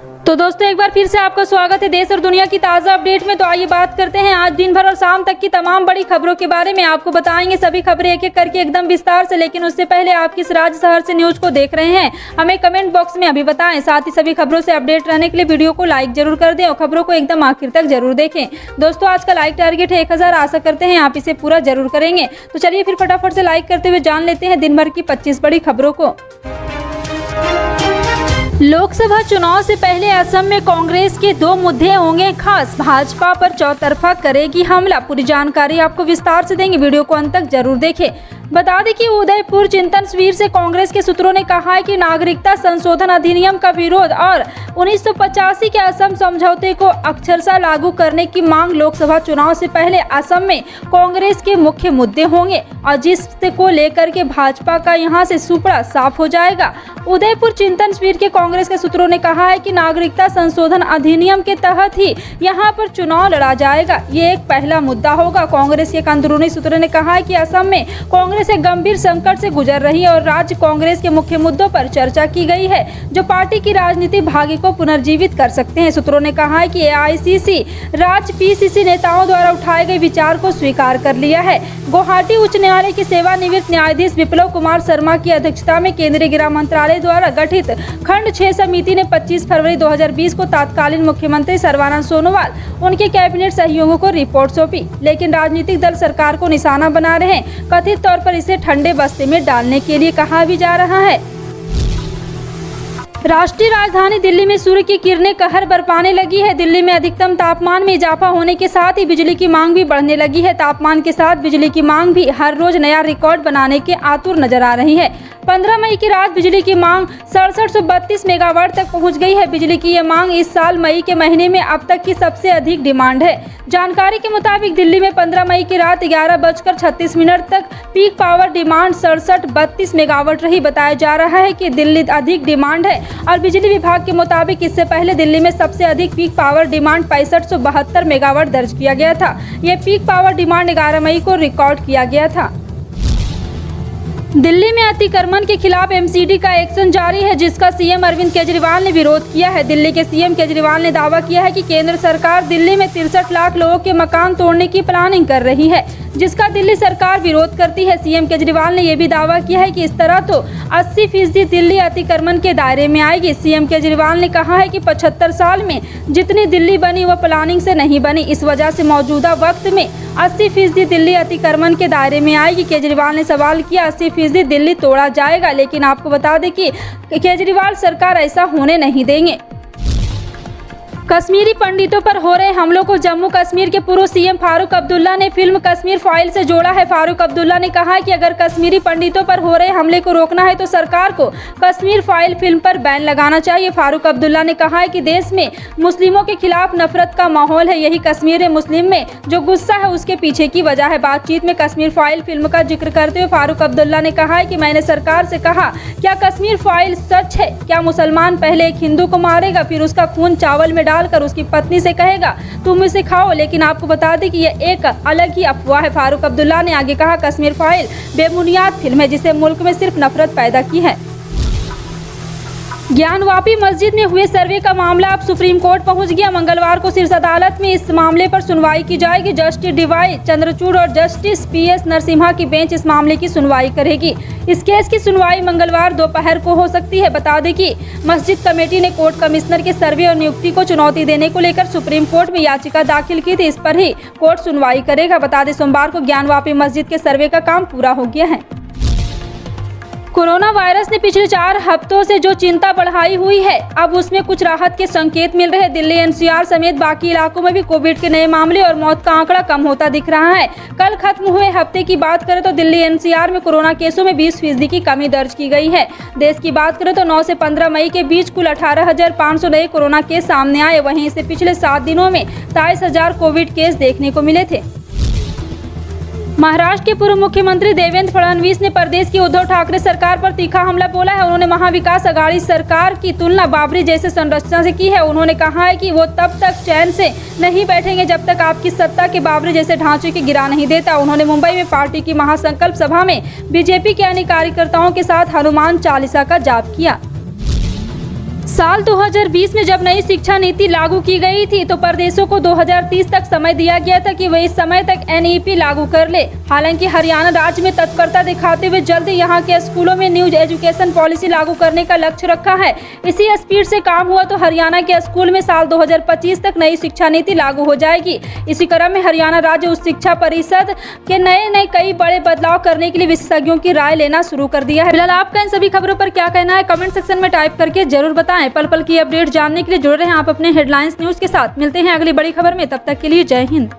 तो दोस्तों एक बार फिर से आपका स्वागत है देश और दुनिया की ताज़ा अपडेट में। तो आइए बात करते हैं आज दिन भर और शाम तक की तमाम बड़ी खबरों के बारे में। आपको बताएंगे सभी खबरें एक एक करके एकदम विस्तार से, लेकिन उससे पहले आप किस राज्य शहर से न्यूज को देख रहे हैं हमें कमेंट बॉक्स में अभी बताएं। साथ ही सभी खबरों से अपडेट रहने के लिए वीडियो को लाइक जरूर कर दें और खबरों को एकदम आखिर तक जरूर देखें। दोस्तों आज का लाइक टारगेट है 1000, आशा करते हैं आप इसे पूरा जरूर करेंगे। तो चलिए फिर फटाफट से लाइक करते हुए जान लेते हैं दिन भर की 25 बड़ी खबरों को। लोकसभा चुनाव से पहले असम में कांग्रेस के 2 मुद्दे होंगे खास, भाजपा पर चौतरफा करेगी हमला। पूरी जानकारी आपको विस्तार से देंगे, वीडियो को अंत तक जरूर देखें। बता दें कि उदयपुर चिंतन शिविर से कांग्रेस के सूत्रों ने कहा है कि नागरिकता संशोधन अधिनियम का विरोध और 1985 के असम समझौते को अक्षरशः लागू करने की मांग लोकसभा चुनाव से पहले असम में कांग्रेस के मुख्य मुद्दे होंगे और जिसको लेकर के भाजपा का यहां से सुपड़ा साफ हो जाएगा। उदयपुर चिंतन शिविर के कांग्रेस के सूत्रों ने कहा है कि नागरिकता संशोधन अधिनियम के तहत ही यहां पर चुनाव लड़ा जाएगा, ये एक पहला मुद्दा होगा। कांग्रेस के एक अंदरूनी सूत्रों ने कहा है कि असम में कांग्रेस एक गंभीर संकट से गुजर रही है और राज्य कांग्रेस के मुख्य मुद्दों पर चर्चा की गई है जो पार्टी की राजनीतिक भाग्य को पुनर्जीवित कर सकते हैं। सूत्रों ने कहा है कि एआईसीसी राज्य पीसीसी नेताओं द्वारा उठाए गए विचार को स्वीकार कर लिया है। गुवाहाटी उच्च न्यायालय के सेवानिवृत्त न्यायाधीश विप्लव कुमार शर्मा की अध्यक्षता में केंद्रीय गृह मंत्रालय द्वारा गठित खंड 6 समिति ने 25 फरवरी 2020 को तत्कालीन मुख्यमंत्री सर्बानंद सोनोवाल उनके कैबिनेट सहयोगियों को रिपोर्ट सौंपी, लेकिन राजनीतिक दल सरकार को निशाना बना रहे हैं। कथित तौर पर इसे ठंडे बस्ते में डालने के लिए कहा भी जा रहा है। राष्ट्रीय राजधानी दिल्ली में सूर्य की किरणें कहर बरपाने लगी है। दिल्ली में अधिकतम तापमान में इजाफा होने के साथ ही बिजली की मांग भी बढ़ने लगी है। तापमान के साथ बिजली की मांग भी हर रोज नया रिकॉर्ड बनाने के आतुर नजर आ रही है। 15 मई की रात बिजली की मांग 6732 मेगावाट तक पहुंच गई है। बिजली की ये मांग इस साल मई के महीने में अब तक की सबसे अधिक डिमांड है। जानकारी के मुताबिक दिल्ली में 15 मई की रात 11:36 तक पीक पावर डिमांड 6732 मेगावाट रही। बताया जा रहा है कि दिल्ली अधिक डिमांड है और बिजली विभाग के मुताबिक इससे पहले दिल्ली में सबसे अधिक पीक पावर डिमांड 6572 मेगावाट दर्ज किया गया था। यह पीक पावर डिमांड 11 मई को रिकॉर्ड किया गया था। दिल्ली में अतिक्रमण के खिलाफ एमसीडी का एक्शन जारी है, जिसका सीएम अरविंद केजरीवाल ने विरोध किया है। दिल्ली के सीएम केजरीवाल ने दावा किया है कि केंद्र सरकार दिल्ली में 63 लाख लोगों के मकान तोड़ने की प्लानिंग कर रही है, जिसका दिल्ली सरकार विरोध करती है। सीएम केजरीवाल ने यह भी दावा किया है कि इस तरह तो 80% दिल्ली अतिक्रमण के दायरे में आएगी। सीएम केजरीवाल ने कहा है कि 75 साल में जितनी दिल्ली बनी वह प्लानिंग से नहीं बनी, इस वजह से मौजूदा वक्त में 80% दिल्ली अतिक्रमण के दायरे में आएगी। केजरीवाल ने सवाल किया 80% दिल्ली तोड़ा जाएगा, लेकिन आपको बता दें कि केजरीवाल सरकार ऐसा होने नहीं देंगे। कश्मीरी पंडितों पर हो रहे हमलों को जम्मू कश्मीर के पूर्व सीएम फारूक अब्दुल्ला ने फिल्म कश्मीर फाइल से जोड़ा है। फारूक अब्दुल्ला ने कहा है कि अगर कश्मीरी पंडितों पर हो रहे हमले को रोकना है तो सरकार को कश्मीर फाइल फिल्म पर बैन लगाना चाहिए। फारूक अब्दुल्ला ने कहा है कि देश में मुस्लिमों के खिलाफ नफरत का माहौल है, यही कश्मीर मुस्लिम में जो गुस्सा है उसके पीछे की वजह है। बातचीत में कश्मीर फाइल फिल्म का जिक्र करते हुए फारूक अब्दुल्ला ने कहा है कि मैंने सरकार से कहा, क्या कश्मीर फाइल सच है? क्या मुसलमान पहले एक हिंदू को मारेगा, फिर उसका खून चावल में कर उसकी पत्नी से कहेगा तुम इसे खाओ? लेकिन आपको बता दें कि यह एक अलग ही अफवाह है। फारूक अब्दुल्ला ने आगे कहा, कश्मीर फाइल बेबुनियाद फिल्म है जिसे मुल्क में सिर्फ नफरत पैदा की है। ज्ञानवापी मस्जिद में हुए सर्वे का मामला अब सुप्रीम कोर्ट पहुंच गया। मंगलवार को शीर्ष अदालत में इस मामले पर सुनवाई की जाएगी। जस्टिस डीवाई चंद्रचूड़ और जस्टिस पीएस नरसिम्हा की बेंच इस मामले की सुनवाई करेगी। इस केस की सुनवाई मंगलवार दोपहर को हो सकती है। बता दें कि मस्जिद कमेटी ने कोर्ट कमिश्नर के सर्वे और नियुक्ति को चुनौती देने को लेकर सुप्रीम कोर्ट में याचिका दाखिल की थी। इस पर ही कोर्ट सुनवाई करेगा। बता दें सोमवार को ज्ञानवापी मस्जिद के सर्वे का काम पूरा हो गया है। कोरोना वायरस ने पिछले 4 हफ्तों से जो चिंता बढ़ाई हुई है, अब उसमें कुछ राहत के संकेत मिल रहे हैं। दिल्ली एनसीआर समेत बाकी इलाकों में भी कोविड के नए मामले और मौत का आंकड़ा कम होता दिख रहा है। कल खत्म हुए हफ्ते की बात करें तो दिल्ली एनसीआर में कोरोना केसों में 20% की कमी दर्ज की गई है। देश की बात करें तो 9 से 15 मई के बीच कुल 18,500 नए कोरोना केस सामने आए। वहीं इससे पिछले 7 दिनों में 23,000 कोविड केस देखने को मिले थे। महाराष्ट्र के पूर्व मुख्यमंत्री देवेंद्र फडणवीस ने प्रदेश की उद्धव ठाकरे सरकार पर तीखा हमला बोला है। उन्होंने महाविकास अघाड़ी सरकार की तुलना बाबरी जैसे संरचना से की है। उन्होंने कहा है कि वो तब तक चैन से नहीं बैठेंगे जब तक आपकी सत्ता के बाबरी जैसे ढांचे के गिरा नहीं देता। उन्होंने मुंबई में पार्टी की महासंकल्प सभा में बीजेपी के अन्य कार्यकर्ताओं के साथ हनुमान चालीसा का जाप किया। साल 2020 में जब नई शिक्षा नीति लागू की गई थी तो प्रदेशों को 2030 तक समय दिया गया था कि वे इस समय तक NEP लागू कर ले। हालांकि हरियाणा राज्य में तत्परता दिखाते हुए जल्द यहां के स्कूलों में न्यू एजुकेशन पॉलिसी लागू करने का लक्ष्य रखा है। इसी स्पीड से काम हुआ तो हरियाणा के स्कूल में साल 2025 तक नई शिक्षा नीति लागू हो जाएगी। इसी क्रम में हरियाणा राज्य उच्च शिक्षा परिषद के नए कई बड़े बदलाव करने के लिए विशेषज्ञों की राय लेना शुरू कर दिया है। फिलहाल आपका इन सभी खबरों पर क्या कहना है, कमेंट सेक्शन में टाइप करके जरूर बताएं। पल पल की अपडेट जानने के लिए जुड़े रहें आप अपने हेडलाइंस न्यूज के साथ। मिलते हैं अगली बड़ी खबर में, तब तक के लिए जय हिंद।